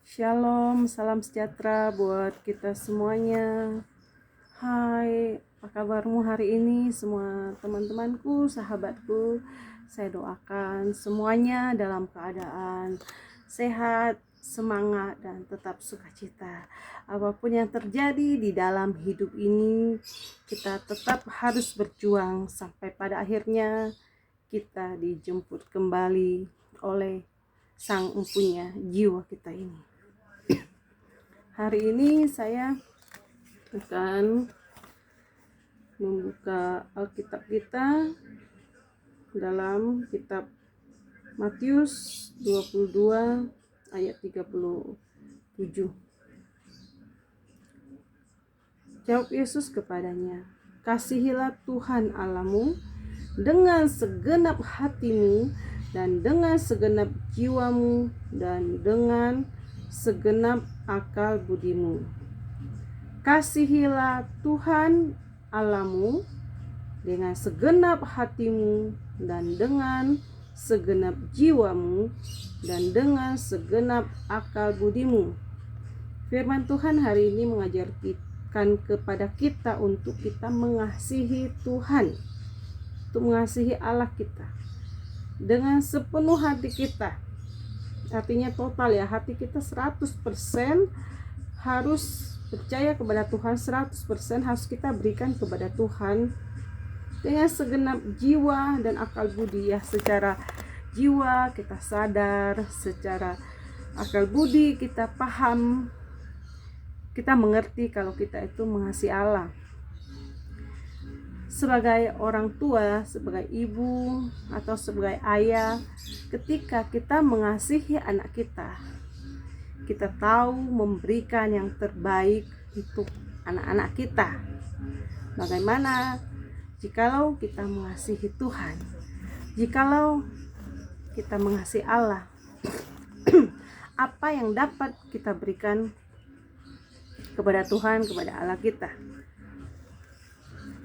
Shalom, salam sejahtera buat kita semuanya. Hai, apa kabarmu hari ini semua teman-temanku, sahabatku? Saya doakan semuanya dalam keadaan sehat, semangat, dan tetap sukacita. Apapun yang terjadi di dalam hidup ini, kita tetap harus berjuang sampai pada akhirnya kita dijemput kembali oleh Sang Empunya jiwa kita ini. Hari ini saya akan membuka Alkitab kita dalam kitab Matius 22 ayat 37. Jawab Yesus kepadanya, "Kasihilah Tuhan Allahmu dengan segenap hatimu dan dengan segenap jiwamu dan dengan segenap akal budimu." Kasihilah Tuhan Allahmu dengan segenap hatimu dan dengan segenap jiwamu dan dengan segenap akal budimu. Firman Tuhan hari ini mengajarkan kepada kita untuk kita mengasihi Tuhan, untuk mengasihi Allah kita dengan sepenuh hati kita. Artinya total ya, hati kita 100% harus percaya kepada Tuhan, 100% harus kita berikan kepada Tuhan dengan segenap jiwa dan akal budi ya. Secara jiwa kita sadar, secara akal budi kita paham, kita mengerti kalau kita itu mengasihi Allah. Sebagai orang tua, sebagai ibu atau sebagai ayah, ketika kita mengasihi anak kita, kita tahu memberikan yang terbaik untuk anak-anak kita. Bagaimana jikalau kita mengasihi Tuhan, jikalau kita mengasihi Allah? Apa yang dapat kita berikan kepada Tuhan, kepada Allah kita?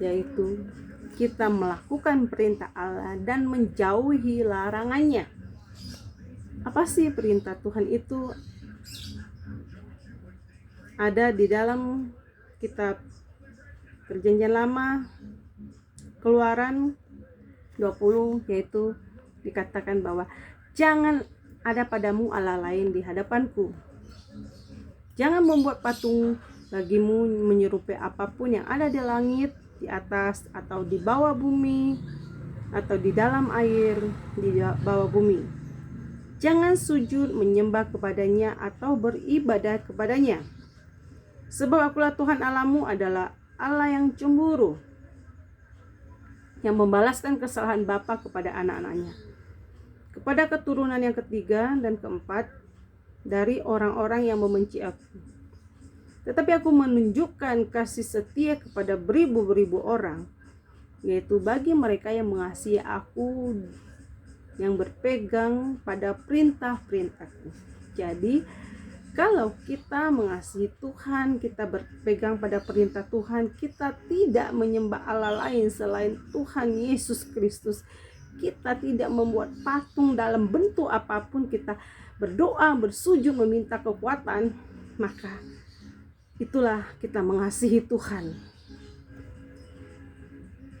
Yaitu kita melakukan perintah Allah dan menjauhi larangannya. Apa sih perintah Tuhan itu? Ada di dalam kitab Perjanjian Lama, Keluaran 20, yaitu dikatakan bahwa jangan ada padamu Allah lain di hadapanku. Jangan membuat patung bagimu menyerupai apapun yang ada di langit, di atas atau di bawah bumi, atau di dalam air, di bawah bumi. Jangan sujud menyembah kepadanya atau beribadat kepadanya. Sebab akulah Tuhan Allahmu adalah Allah yang cemburu, yang membalaskan kesalahan bapa kepada anak-anaknya, kepada keturunan yang ketiga dan keempat dari orang-orang yang membenci aku. Tetapi aku menunjukkan kasih setia kepada beribu-ribu orang, yaitu bagi mereka yang mengasihi aku, yang berpegang pada perintah-perintahku. Jadi kalau kita mengasihi Tuhan, kita berpegang pada perintah Tuhan, kita tidak menyembah Allah lain selain Tuhan Yesus Kristus, kita tidak membuat patung dalam bentuk apapun, kita berdoa, bersujud, meminta kekuatan, maka itulah kita mengasihi Tuhan.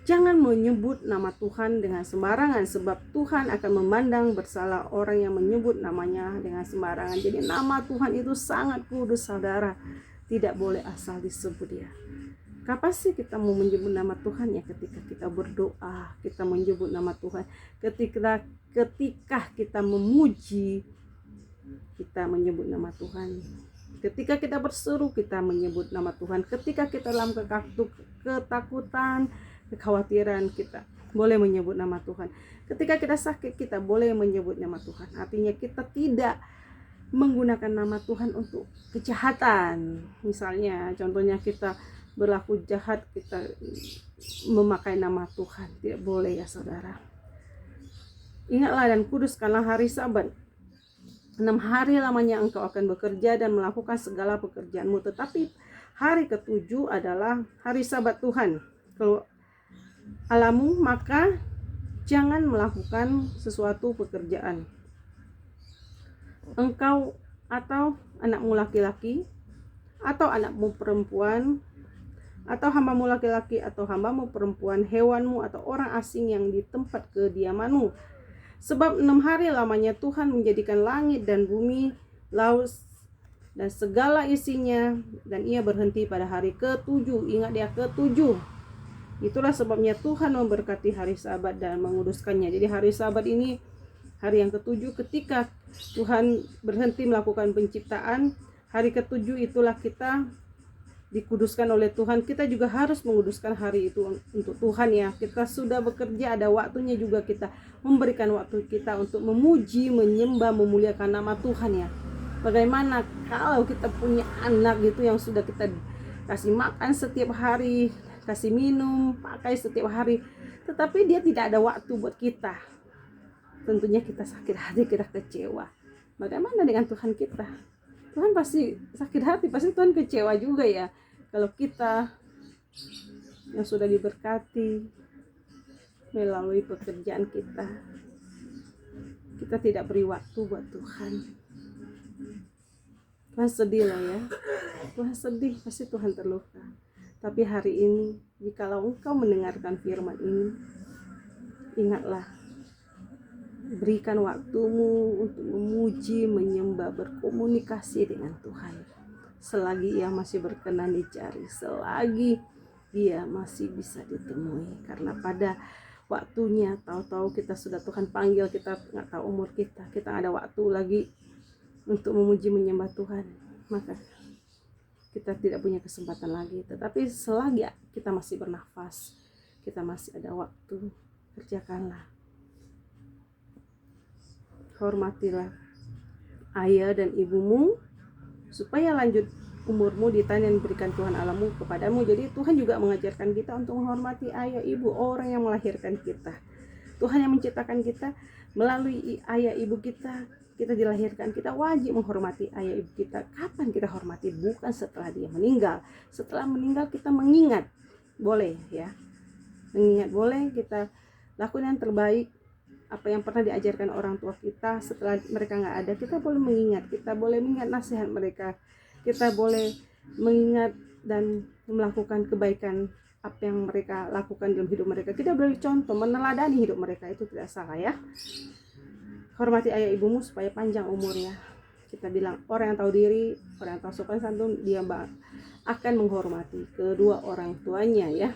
Jangan menyebut nama Tuhan dengan sembarangan, sebab Tuhan akan memandang bersalah orang yang menyebut namanya dengan sembarangan. Jadi nama Tuhan itu sangat kudus, saudara. Tidak boleh asal disebut dia. Kapan sih kita mau menyebut nama Tuhan? Ya ketika kita berdoa, kita menyebut nama Tuhan. Ketika kita memuji, kita menyebut nama Tuhan. Ketika kita berseru, kita menyebut nama Tuhan. Ketika kita dalam ketakutan, kekhawatiran, kita boleh menyebut nama Tuhan. Ketika kita sakit, kita boleh menyebut nama Tuhan. Artinya kita tidak menggunakan nama Tuhan untuk kejahatan. Misalnya, contohnya kita berlaku jahat, kita memakai nama Tuhan. Tidak boleh ya saudara. Ingatlah dan kuduskanlah hari Sabat. 6 hari lamanya engkau akan bekerja dan melakukan segala pekerjaanmu, tetapi hari ke-7 adalah hari Sabat Tuhan kalau Allahmu, maka jangan melakukan sesuatu pekerjaan. Engkau atau anakmu laki-laki, atau anakmu perempuan, atau hambamu laki-laki atau hambamu perempuan, hewanmu atau orang asing yang di tempat kediamanmu. Sebab 6 hari lamanya Tuhan menjadikan langit dan bumi, laut dan segala isinya, dan ia berhenti pada hari ke-7. Ingat ya, ke-7. Itulah sebabnya Tuhan memberkati hari Sabat dan menguduskannya. Jadi hari Sabat ini hari yang ke-7 ketika Tuhan berhenti melakukan penciptaan. Hari ke-7 itulah kita dikuduskan oleh Tuhan. Kita juga harus menguduskan hari itu untuk Tuhan ya. Kita sudah bekerja, ada waktunya juga kita memberikan waktu kita untuk memuji, menyembah, memuliakan nama Tuhan ya. Bagaimana kalau kita punya anak gitu yang sudah kita kasih makan setiap hari, kasih minum, pakai setiap hari, tetapi dia tidak ada waktu buat kita. Tentunya kita sakit hati, kita kecewa. Bagaimana dengan Tuhan kita? Tuhan pasti sakit hati, pasti Tuhan kecewa juga ya. Kalau kita yang sudah diberkati melalui pekerjaan kita tidak beri waktu buat Tuhan. Tuhan sedih lah ya. Tuhan sedih, pasti Tuhan terluka. Tapi hari ini, jikalau engkau mendengarkan firman ini, ingatlah, berikan waktumu untuk memuji, menyembah, berkomunikasi dengan Tuhan. Selagi ia masih berkenan dicari, selagi dia masih bisa ditemui. Karena pada waktunya, tahu-tahu kita sudah Tuhan panggil, kita nggak tahu umur kita nggak ada waktu lagi untuk memuji menyembah Tuhan, maka kita tidak punya kesempatan lagi. Tetapi selagi kita masih bernafas, kita masih ada waktu, kerjakanlah. Hormatilah ayah dan ibumu, supaya lanjut umurmu di tanah yang diberikan Tuhan Allahmu kepadamu. Jadi Tuhan juga mengajarkan kita untuk menghormati ayah ibu, orang yang melahirkan kita. Tuhan yang menciptakan kita, melalui ayah ibu kita dilahirkan. Kita wajib menghormati ayah ibu kita. Kapan kita hormati? Bukan setelah dia meninggal. Setelah meninggal kita mengingat, boleh ya, mengingat boleh, kita lakukan yang terbaik. Apa yang pernah diajarkan orang tua kita setelah mereka nggak ada, kita boleh mengingat, kita boleh mengingat nasihat mereka, kita boleh mengingat dan melakukan kebaikan apa yang mereka lakukan dalam hidup mereka. Kita boleh contoh, meneladani hidup mereka, itu tidak salah ya. Hormati ayah ibumu supaya panjang umurnya. Kita bilang orang yang tahu diri, orang yang tahu sopan santun, dia akan menghormati kedua orang tuanya ya.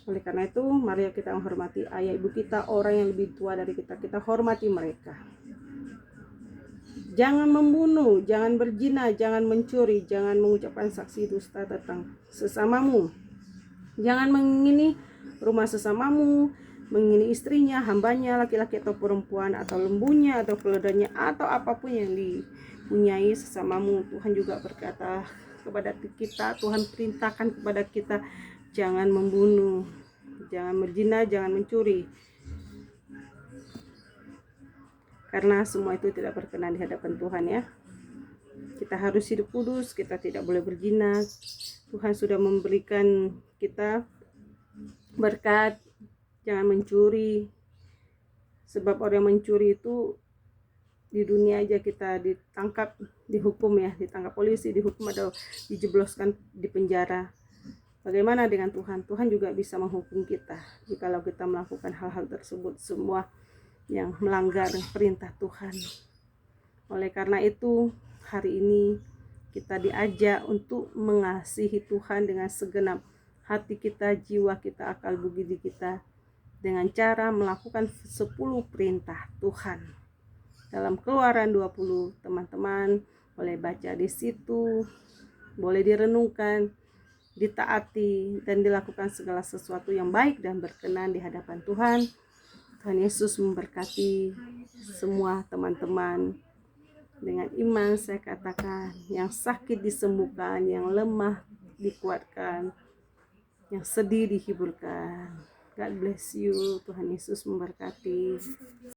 Oleh karena itu, mari kita menghormati ayah ibu kita, orang yang lebih tua dari kita. Kita hormati mereka. Jangan membunuh, jangan berzina, jangan mencuri, jangan mengucapkan saksi dusta tentang sesamamu. Jangan mengingini rumah sesamamu, mengingini istrinya, hambanya, laki-laki atau perempuan, atau lembunya, atau keledainya, atau apapun yang dipunyai sesamamu. Tuhan juga berkata kepada kita, Tuhan perintahkan kepada kita, jangan membunuh, jangan berzina, jangan mencuri. Karena semua itu tidak berkenan di hadapan Tuhan ya. Kita harus hidup kudus, kita tidak boleh berzina. Tuhan sudah memberikan kita berkat, jangan mencuri. Sebab orang yang mencuri itu di dunia aja kita ditangkap, dihukum ya, ditangkap polisi, dihukum atau dijebloskan di penjara. Bagaimana dengan Tuhan? Tuhan juga bisa menghukum kita jikalau kita melakukan hal-hal tersebut, semua yang melanggar perintah Tuhan. Oleh karena itu, hari ini kita diajak untuk mengasihi Tuhan dengan segenap hati kita, jiwa kita, akal budi kita, dengan cara melakukan 10 perintah Tuhan. Dalam Keluaran 20, teman-teman boleh baca di situ, boleh direnungkan, ditaati, dan dilakukan segala sesuatu yang baik dan berkenan di hadapan Tuhan. Tuhan Yesus memberkati semua teman-teman. Dengan iman saya katakan, yang sakit disembuhkan, yang lemah dikuatkan, yang sedih dihiburkan. God bless you. Tuhan Yesus memberkati.